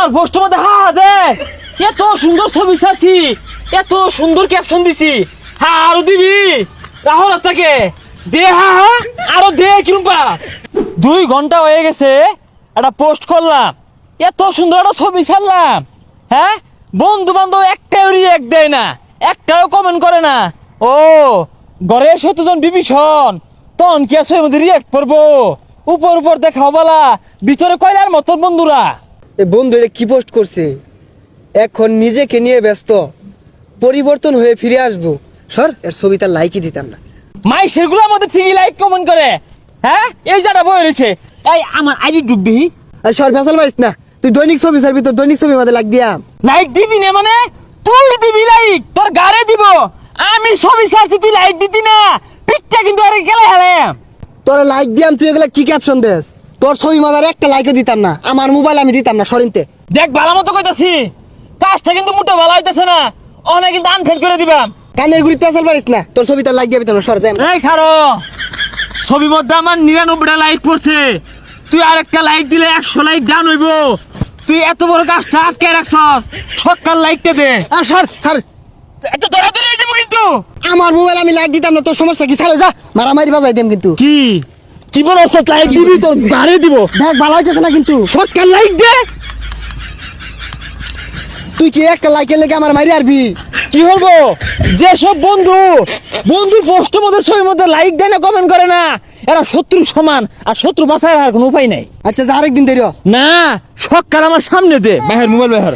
আমার পোস্ট মধ্যে হা দেখ, এত সুন্দর ছবি ছাড়ছি, এত সুন্দর ক্যাপশন দিছি। হ্যাঁ আরো দিবি, রাহো রাস্তাকে দে। হ্যাঁ আরো দে। কিরম পাস 2 ঘন্টা হয়ে গেছে, একটা পোস্ট করলাম, এত সুন্দর একটা ছবি ছাড়লাম। হ্যাঁ বন্ধু বান্ধব একটাও রিয়েক্ট দেয় না, একটাও কমেন্ট করে না। ও ঘরে 17 জন বিভীষণ, তখন কি আছে মধ্যে রিয়েক্ট করবো? উপর উপর দেখাও বলা, ভিতরে কয়লার মতন বন্ধুরা। এ বন্ধু এটা কি পোস্ট করছে? এখন নিজেকে নিয়ে ব্যস্ত, পরিবর্তন হয়ে ফিরে আসবো। সর, এর ছবি তার লাইকই দিতাম না। মাই সেগুলো আমাদের ঠিকই লাইক কমেন্ট করে। হ্যাঁ এই যাটা বই রয়েছে, এই আমার আইডি ঢুক দিই। আর সর ফেসাল মারিস না, তুই দৈনিক ছবি ছাড়বি, তোর দৈনিক ছবি আমাদের লাইক দিয়াম। লাইক দিবি না মানে? তুই দিবি লাইক, তোর গাড়ে দিব। আমি ছবি ছাড়ছি, তুই লাইক দিতি না, পিকটা কিন্তু আরে খেলে হেলাম। তোরা লাইক দিয়াম, তুই এগুলা কি ক্যাপশন দেস? তোর ছবি মাদার একটা লাইকও দিতাম না, আমার মোবাইল আমি দিতাম না সরিনতে। দেখ ভালো মতো কইতাছি, কাজটা কিন্তু মোটা ভালো হইতাছে না, অনেক কিন্তু আনফেল করে দিবাম। কানের গুড়ি পেঁচাল পারিস না, তোর ছবি তার লাইক দিয়ে দিতাম না, সর যাই। এই খারো, ছবি মধ্যে আমার 99টা লাইক পড়ছে, তুই আরেকটা লাইক দিলে 100 লাইক ডাউন হইব। তুই এত বড় কাজটা আটকে রাখছস, সকাল লাইকটা দে। আর সর সর, একটা দৌড়াদৌড়ি হয়ে যাবো কিন্তু। আমার মোবাইল আমি লাইক দিতাম না, তোর সমস্যা কি? ছাড়ো যা, মারামারি বাজাই দেম কিন্তু। কি কি বলছ? লাইক দিবি, তোর গাড়ি দিব। দেখ ভালো হইতেছে না কিন্তু, সকাল লাইক দে। তুই কি একটা লাইকের লেগে আমার মারি আরবি? কি হবো? যেসব বন্ধুর পোস্টের মধ্যে ছবির মধ্যে লাইক দেয় না, কমেন্ট করে না, এরা শত্রুর সমান, আর শত্রু বাঁচার আর কোনো উপায় নাই। আচ্ছা যা, আরেকদিন দেরি হ। না, সকাল আমার সামনে দে, বাহির মোবাইল বাহির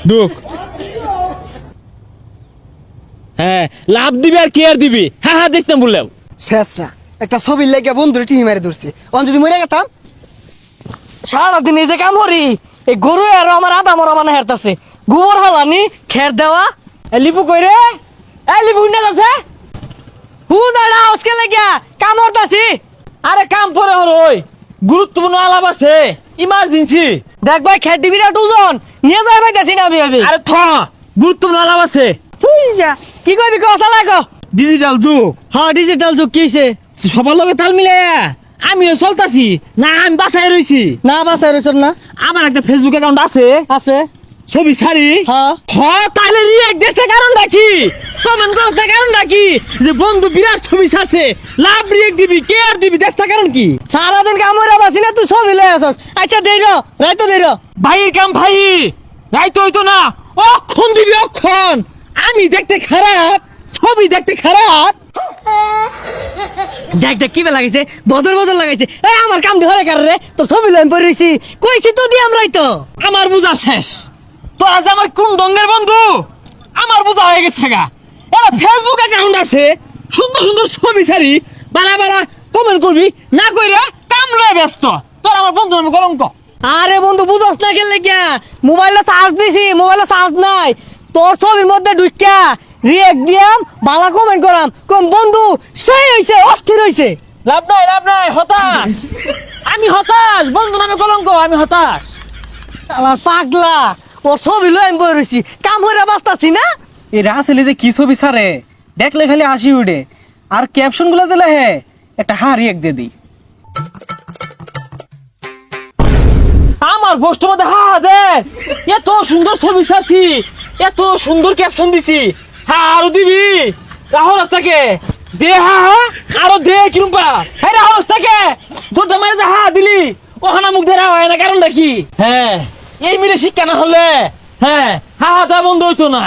ঢুক। হ্যাঁ লাভ দিবি আর কেয়ার দিবি। হ্যাঁ হ্যাঁ দেখ না বললাম। শেষরা একটা ছবির লেগে বন্ধুরে টিহি মারি ধরছি, অন যদি মরে গেতাম। সারাদিন এই যে কাম করি, এই গরু আর আমার আদা মরা মানে হেরতাছে, গোবর হালানি খের দেওয়া। লিপু কই রে? লিপু না আছে হুদাড়া আজকে লাগিয়া কাম করতাছি। আরে কাম পরে হরই, গুরুত্বপূর্ণ আলাপ আছে, ইমার্জেন্সি। দেখ ভাই, খের দিবি না দুজন নিয়ে যাই পাইতাছি না আমি। আরে গুরুত্বপূর্ণ আলাপ আছে। তুই যা কি কইবি কথা লাগো। ডিজিটাল যুগ। হ্যাঁ ডিজিটাল যুগ কিছে? সবার লগে তাল মিলে আমিও চলতাছি না, আমি বাসায় রইছি না বাসায় রইছ না? আমার একটা ফেসবুক অ্যাকাউন্ট আছে, আছে ছবি ছাড়ি। হ্যাঁ তাহলে রিয়েক্ট দেশে কারণ রাখি, কমেন্ট করতে কারণ রাখি, যে বন্ধু বিরাট ছবি ছাড়ছে, লাভ রিয়েক্ট দিবি, কেয়ার দিবি, দেশটা কারণ কি? সারাদিন কামড়া বাসি না, তুই ছবি লয়ে আসস। আচ্ছা দেই র, রাইতো দেই র। ভাইয়ের কাম ভাই, রাইতো হইতো না, অক্ষণ দিবি অক্ষণ। আমি দেখতে খারাপ, ছবি দেখতে খারাপ। দেখ দেখ কি লাগাইছে, বদর বদর লাগাইছে। এই আমার কাম ধরে কার রে, তোর ছবি লইম পড়েছি, কইছি তো দি আমরাই তো। আমার বোঝা শেষ, তোরা যে আমার কোন ডঙ্গের বন্ধু, আমার বোঝা হয়ে গেছে গা। এটা ফেসবুক অ্যাকাউন্ট আছে, সুন্দর সুন্দর ছবি ছাড়ি, বালা বালা কমেন্ট করবি, না কইরা কাম লয়ে ব্যস্ত। তোর আমার বন্ধু আমি কলঙ্ক। আরে বন্ধু বুঝস না গেলে গিয়া, মোবাইলে চার্জ দিছি, মোবাইলে চার্জ নাই, তোর ছবির মধ্যে ঢুকিয়া রিয়েক্ট দিয়াম, বালা কমেন্ট করাম, কম বন্ধু সেই হইছে, অস্থির হইছে। লাভ নাই, হতাশ। আমি হতাশ, বন্ধু নামে কলঙ্ক, আমি হতাশ। শালা পাগলা, ওর ছবি লইম পড়েছি, কাম হইরা বাঁচতাছি না। এই রাসেলে যে কি ছবি ছাড়ে, দেখলে খালি হাসি উঠে, আর ক্যাপশন গুলো দিলে হে একটা হারি এক দিয়ে দিই। আমার পোস্টের মধ্যে দেখ, এত সুন্দর ছবি ছাড়ছি, এত সুন্দর ক্যাপশন দিছি। হ্যাঁ আরো দিবি, রাহো রাস্তাকে দে। হ্যাঁ আরো দে। কিরম পাস? হ্যাঁ রাহো রাস্তাকে দুটা মারে যা দিলি, ওখানে মুখ ধরা হয় না, কারণটা কি? হ্যাঁ এই মিলে শিক্ষা না হলে হ্যাঁ দা বন্ধ হইতো না।